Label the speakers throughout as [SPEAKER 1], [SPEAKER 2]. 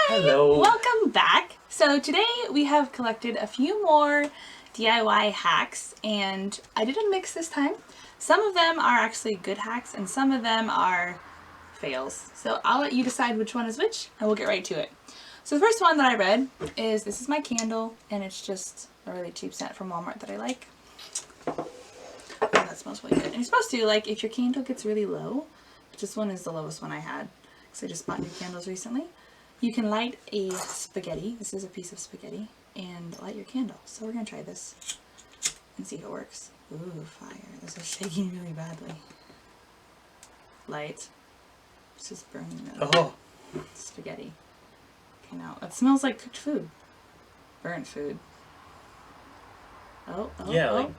[SPEAKER 1] Hello.
[SPEAKER 2] Welcome back. So today we have collected a few more DIY hacks, and I did a mix this time. Some of them are actually good hacks and some of them are fails. So I'll let you decide which one is which and we'll get right to it. So the first one that I read is this is my candle, and it's just a really cheap scent from Walmart that I like. Oh, that smells really good. And you're supposed to, like, if your candle gets really low, this one is the lowest one I had because I just bought new candles recently. You can light a spaghetti. This is a piece of spaghetti, and light your candle. So we're gonna try this and see if it works. Ooh, fire. This is shaking really badly. Light. It's just burning the spaghetti. Okay, now it smells like cooked food. Burnt food.
[SPEAKER 1] Yeah, like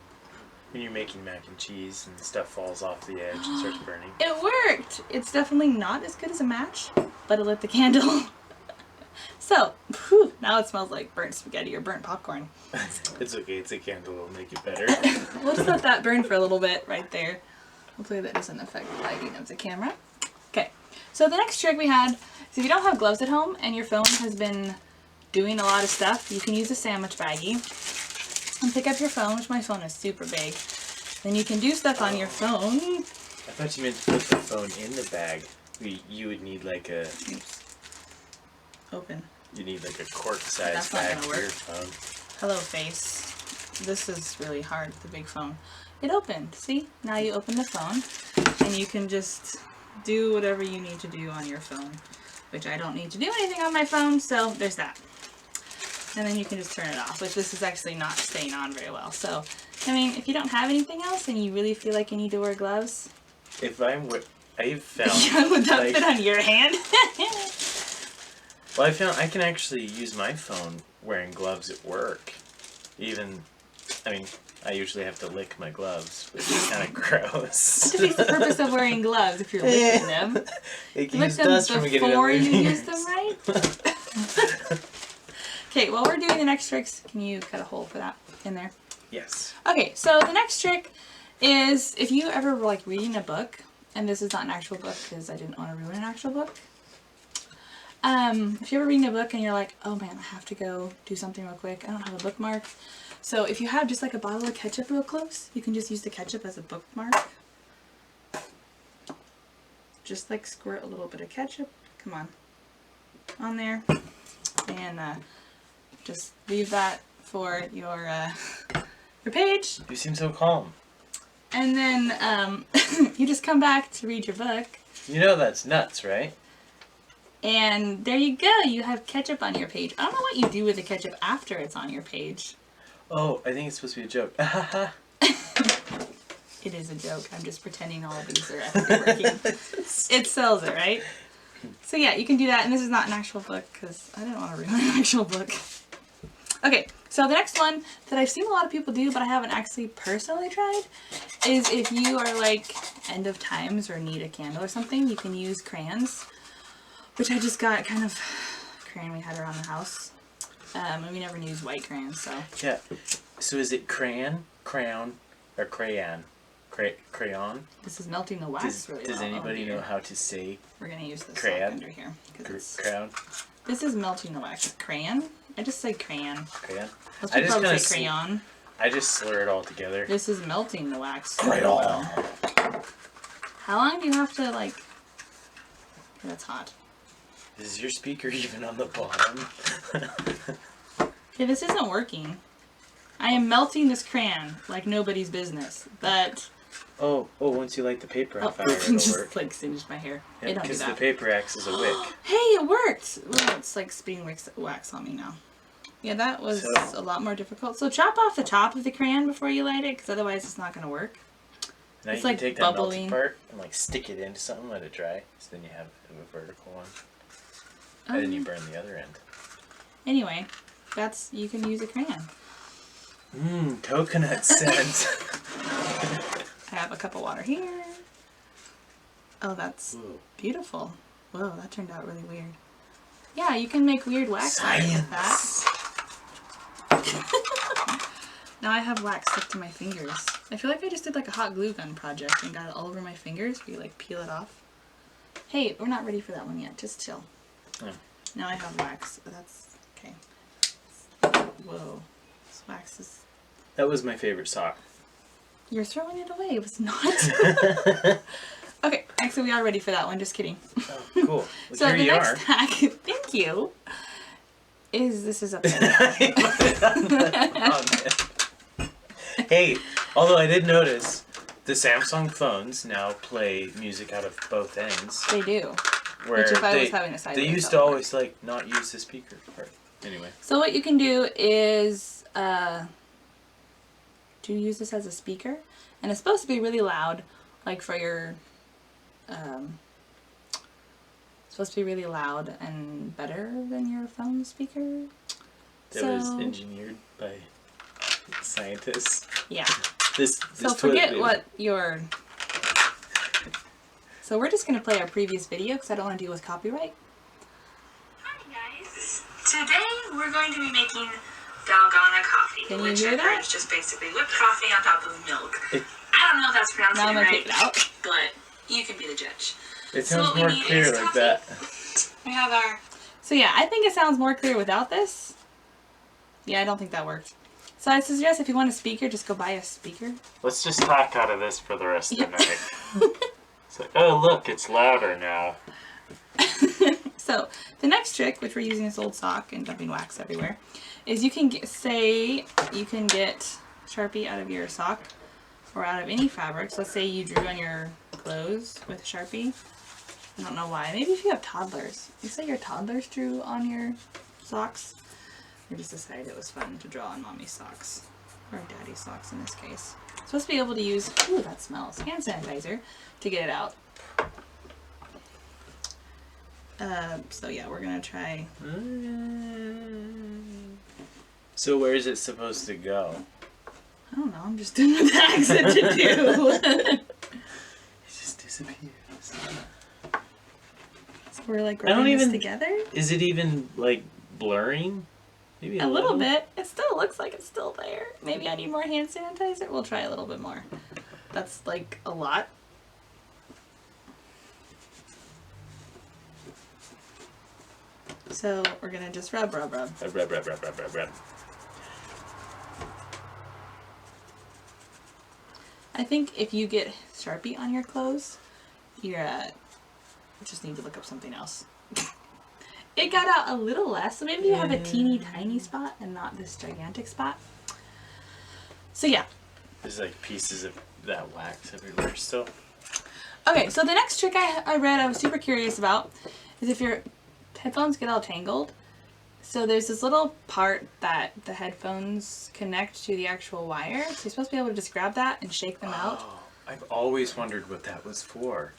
[SPEAKER 1] when you're making mac and cheese and stuff falls off the edge and starts burning.
[SPEAKER 2] It worked! It's definitely not as good as a match, but it lit the candle. So, whew, now it smells like burnt spaghetti or burnt popcorn.
[SPEAKER 1] It's okay, it's a candle, it'll make it better.
[SPEAKER 2] We'll just let that burn for a little bit right there. Hopefully that doesn't affect the lighting of the camera. Okay, so the next trick we had is if you don't have gloves at home and your phone has been doing a lot of stuff, you can use a sandwich baggie and pick up your phone, which my phone is super big. Then you can do stuff on your phone.
[SPEAKER 1] I thought you meant to put the phone in the bag. You would need like a...
[SPEAKER 2] Oops. Open.
[SPEAKER 1] You need like a quart-sized
[SPEAKER 2] That's not
[SPEAKER 1] bag
[SPEAKER 2] gonna
[SPEAKER 1] for
[SPEAKER 2] work.
[SPEAKER 1] your phone.
[SPEAKER 2] Hello, face. This is really hard with the big phone. It opened. See? Now you open the phone, and you can just do whatever you need to do on your phone, which I don't need to do anything on my phone, so there's that. And then you can just turn it off, which this is actually not staying on very well. So, I mean, if you don't have anything else and you really feel like you need to wear gloves,
[SPEAKER 1] If I've found...
[SPEAKER 2] would that fit on your hand?
[SPEAKER 1] Well, I found I can actually use my phone wearing gloves at work. I usually have to lick my gloves, which is kind of gross.
[SPEAKER 2] What defeats the purpose of wearing gloves if you're licking them?
[SPEAKER 1] It
[SPEAKER 2] Lick
[SPEAKER 1] keeps
[SPEAKER 2] them
[SPEAKER 1] dust from getting on
[SPEAKER 2] before
[SPEAKER 1] my
[SPEAKER 2] you use
[SPEAKER 1] fingers.
[SPEAKER 2] them, right? Okay, while we're doing the next tricks, can you cut a hole for that in there?
[SPEAKER 1] Yes.
[SPEAKER 2] Okay, so the next trick is if you ever like reading a book, and this is not an actual book because I didn't want to ruin an actual book. If you're ever reading a book and you're like, oh man, I have to go do something real quick, I don't have a bookmark. So if you have just like a bottle of ketchup real close, you can just use the ketchup as a bookmark. Just like squirt a little bit of ketchup, come on there, and just leave that for your page.
[SPEAKER 1] You seem so calm.
[SPEAKER 2] And then you just come back to read your book.
[SPEAKER 1] You know that's nuts, right?
[SPEAKER 2] And there you go. You have ketchup on your page. I don't know what you do with the ketchup after it's on your page.
[SPEAKER 1] Oh, I think it's supposed to be a joke.
[SPEAKER 2] It is a joke. I'm just pretending all of these are actually working. It sells it, right? So yeah, you can do that. And this is not an actual book because I didn't want to ruin an actual book. Okay, so the next one that I've seen a lot of people do, but I haven't actually personally tried, is if you are like end of times or need a candle or something, you can use crayons, which I just got kind of crayon we had around the house. And we never used white crayons, so.
[SPEAKER 1] Yeah. So is it crayon, or crayon? Crayon?
[SPEAKER 2] This is melting the wax really well.
[SPEAKER 1] Does anybody know how to say
[SPEAKER 2] We're going to use this
[SPEAKER 1] crayon
[SPEAKER 2] under here.
[SPEAKER 1] crayon?
[SPEAKER 2] This is melting the wax. Crayon? I just say crayon.
[SPEAKER 1] Crayon?
[SPEAKER 2] Most people probably say crayon.
[SPEAKER 1] I just slur it all together.
[SPEAKER 2] This is melting the wax.
[SPEAKER 1] Crayon.
[SPEAKER 2] How long do you have to, like... That's hot.
[SPEAKER 1] Is your speaker even on the bottom?
[SPEAKER 2] Okay, this isn't working. I am melting this crayon like nobody's business, but...
[SPEAKER 1] Oh, once you light the paper on fire,
[SPEAKER 2] it
[SPEAKER 1] it'll
[SPEAKER 2] just,
[SPEAKER 1] work.
[SPEAKER 2] like, singed my hair.
[SPEAKER 1] Yeah,
[SPEAKER 2] It don't do
[SPEAKER 1] because the
[SPEAKER 2] that.
[SPEAKER 1] paper acts as a wick.
[SPEAKER 2] Hey, it worked! Well, it's like spitting wax on me now. Yeah, that was a lot more difficult. So chop off the top of the crayon before you light it, because otherwise it's not going to work.
[SPEAKER 1] Now
[SPEAKER 2] It's
[SPEAKER 1] you
[SPEAKER 2] like
[SPEAKER 1] can take
[SPEAKER 2] bubbling.
[SPEAKER 1] that melted part and like stick it into something, let it dry, so then you have a vertical one. And then you burn the other end.
[SPEAKER 2] Anyway, you can use a crayon.
[SPEAKER 1] Mmm, coconut scent.
[SPEAKER 2] I have a cup of water here. Oh, that's beautiful. Whoa, that turned out really weird. Yeah, you can make weird wax art with that. Now I have wax stuck to my fingers. I feel like I just did like a hot glue gun project and got it all over my fingers where you like peel it off. Hey, we're not ready for that one yet. Just chill. Now I have wax. That's okay. Whoa. This wax is...
[SPEAKER 1] That was my favorite sock.
[SPEAKER 2] You're throwing it away. It was not. Okay, actually we are ready for that one. Just kidding.
[SPEAKER 1] Oh, cool. Well,
[SPEAKER 2] So
[SPEAKER 1] here
[SPEAKER 2] the
[SPEAKER 1] you
[SPEAKER 2] next
[SPEAKER 1] are.
[SPEAKER 2] hack, thank you, this is upside down.
[SPEAKER 1] Oh, man. Hey, although I did notice the Samsung phones now play music out of both ends.
[SPEAKER 2] They do.
[SPEAKER 1] Where
[SPEAKER 2] Which if I was having a sideways,
[SPEAKER 1] they used
[SPEAKER 2] that
[SPEAKER 1] to
[SPEAKER 2] would
[SPEAKER 1] always like not use the speaker part. Anyway.
[SPEAKER 2] So what you can do is do you use this as a speaker? And it's supposed to be really loud, like for your it's supposed to be really loud and better than your phone speaker.
[SPEAKER 1] That was engineered by scientists.
[SPEAKER 2] Yeah.
[SPEAKER 1] This
[SPEAKER 2] So forget what your... So we're just going to play our previous video because I don't want to deal with copyright.
[SPEAKER 3] Hi guys. Today we're going to be making dalgona coffee.
[SPEAKER 2] Can you
[SPEAKER 3] which
[SPEAKER 2] hear that?
[SPEAKER 3] is just basically whipped coffee on top of milk. I don't know if that's pronouncing
[SPEAKER 2] Now I'm
[SPEAKER 3] it
[SPEAKER 2] going to
[SPEAKER 3] right,
[SPEAKER 2] take it out.
[SPEAKER 3] but you can be the judge.
[SPEAKER 1] It
[SPEAKER 3] So
[SPEAKER 1] sounds
[SPEAKER 3] what we
[SPEAKER 1] more
[SPEAKER 3] need
[SPEAKER 1] clear
[SPEAKER 3] is
[SPEAKER 1] like
[SPEAKER 3] coffee.
[SPEAKER 1] that.
[SPEAKER 3] We have our...
[SPEAKER 2] So yeah, I think it sounds more clear without this. Yeah, I don't think that worked. So I suggest if you want a speaker, just go buy a speaker.
[SPEAKER 4] Let's just talk out of this for the rest of the night. It's like, oh look, it's louder now.
[SPEAKER 2] So the next trick, which we're using this old sock and dumping wax everywhere, is you can get Sharpie out of your sock or out of any fabric. So let's say you drew on your clothes with Sharpie. I don't know why. Maybe if you have toddlers. You say your toddlers drew on your socks. Or just decided it was fun to draw on mommy's socks. Or daddy's socks in this case. Supposed to be able to use, ooh, that smells, hand sanitizer to get it out. So yeah, we're gonna try.
[SPEAKER 1] So where is it supposed to go?
[SPEAKER 2] I don't know, I'm just doing what the accent to do.
[SPEAKER 1] It just disappears.
[SPEAKER 2] So we're like
[SPEAKER 1] I don't
[SPEAKER 2] rubbing this
[SPEAKER 1] even-
[SPEAKER 2] together.
[SPEAKER 1] Is it even like blurring? Maybe
[SPEAKER 2] A little bit. It still looks like it's still there. Maybe I need more hand sanitizer. We'll try a little bit more. That's like a lot. So we're gonna just rub.
[SPEAKER 1] Rub.
[SPEAKER 2] I think if you get Sharpie on your clothes, you're just need to look up something else. It got out a little less, so maybe you have a teeny tiny spot and not this gigantic spot. So yeah.
[SPEAKER 1] There's like pieces of that wax everywhere still.
[SPEAKER 2] Okay, so the next trick I read I was super curious about is if your headphones get all tangled. So there's this little part that the headphones connect to the actual wire. So you're supposed to be able to just grab that and shake them out.
[SPEAKER 1] Oh, I've always wondered what that was for.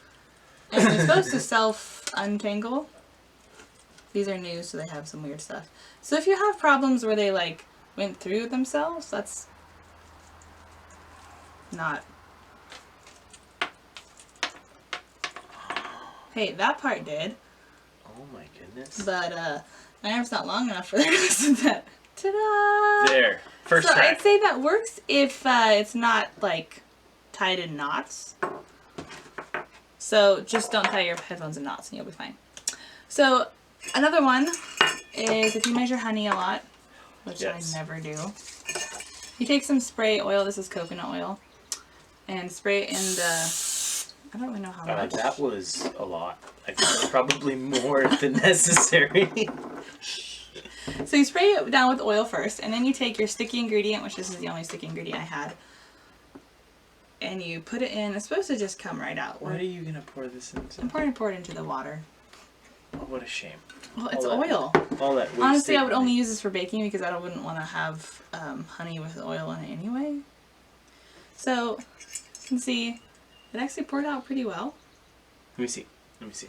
[SPEAKER 2] And they're supposed to self-untangle. These are new, so they have some weird stuff. So if you have problems where they like went through themselves, that's not... Hey, that part did.
[SPEAKER 1] Oh my goodness.
[SPEAKER 2] But my arm's not long enough for the rest of that. Ta-da!
[SPEAKER 1] There. First
[SPEAKER 2] So
[SPEAKER 1] try.
[SPEAKER 2] I'd say that works if it's not like tied in knots. So just don't tie your headphones in knots and you'll be fine. So another one is if you measure honey a lot, which
[SPEAKER 1] Yes.
[SPEAKER 2] I never do. You take some spray oil, this is coconut oil, and spray it in the, I don't really know how much.
[SPEAKER 1] That was a lot. I think probably more than necessary.
[SPEAKER 2] So you spray it down with oil first, and then you take your sticky ingredient, which this is the only sticky ingredient I had, and you put it in. It's supposed to just come right out.
[SPEAKER 1] What are you gonna pour this into?
[SPEAKER 2] I'm pouring it into the water.
[SPEAKER 1] Oh, what a shame.
[SPEAKER 2] Well, it's
[SPEAKER 1] All that-
[SPEAKER 2] oil.
[SPEAKER 1] All that wasted
[SPEAKER 2] Honestly, I would only
[SPEAKER 1] honey.
[SPEAKER 2] use this for baking because I wouldn't want to have honey with oil in it anyway. So, you can see, it actually poured out pretty well.
[SPEAKER 1] Let me see. Let me see.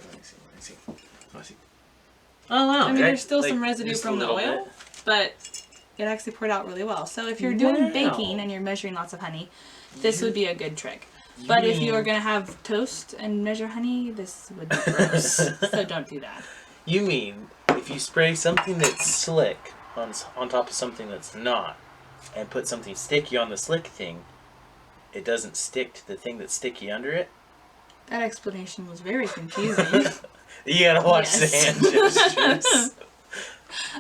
[SPEAKER 1] Oh wow.
[SPEAKER 2] I mean,
[SPEAKER 1] right?
[SPEAKER 2] there's still some
[SPEAKER 1] Like,
[SPEAKER 2] residue
[SPEAKER 1] just a
[SPEAKER 2] from the
[SPEAKER 1] little
[SPEAKER 2] oil,
[SPEAKER 1] bit.
[SPEAKER 2] but it actually poured out really well. So if you're doing
[SPEAKER 1] Wow.
[SPEAKER 2] baking and you're measuring lots of honey, this would be a good trick. But if you are going to have toast and measure honey, this would be gross. So don't do that.
[SPEAKER 1] You mean if you spray something that's slick on top of something that's not, and put something sticky on the slick thing, it doesn't stick to the thing that's sticky under it?
[SPEAKER 2] That explanation was very confusing.
[SPEAKER 1] You gotta watch
[SPEAKER 2] Yes.
[SPEAKER 1] the hand gestures.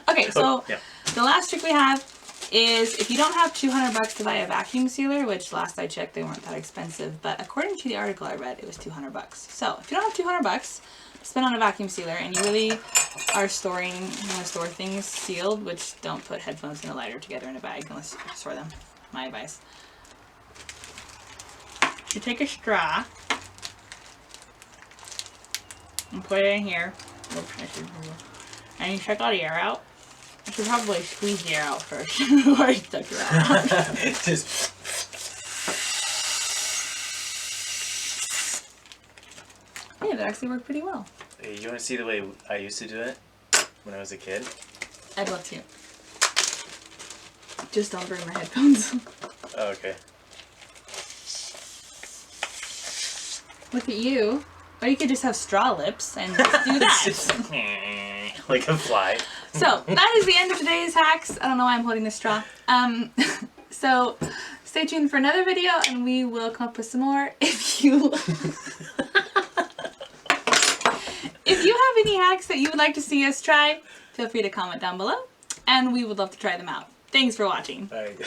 [SPEAKER 2] Okay, so
[SPEAKER 1] Yeah.
[SPEAKER 2] the last trick we have is if you don't have $200 to buy a vacuum sealer, which last I checked they weren't that expensive, but according to the article I read, it was $200. So if you don't have $200 to spend on a vacuum sealer and you really are you want to store things sealed, which don't put headphones and a lighter together in a bag unless you store them. My advice. You take a straw and put it in here. And you check all the air out. I should probably squeeze the air out first before I stuck it out.
[SPEAKER 1] Just
[SPEAKER 2] Yeah, that actually worked pretty well.
[SPEAKER 1] hey, you want to see the way I used to do it when I was a kid?
[SPEAKER 2] I'd love to. Just don't burn my headphones.
[SPEAKER 1] Oh, okay.
[SPEAKER 2] Look at you. Or you could just have straw lips and just do that.
[SPEAKER 1] Like a fly.
[SPEAKER 2] So, that is the end of today's hacks. I don't know why I'm holding this straw. So, stay tuned for another video and we will come up with some more. If you have any hacks that you would like to see us try, feel free to comment down below and we would love to try them out. Thanks for watching.
[SPEAKER 1] Alright.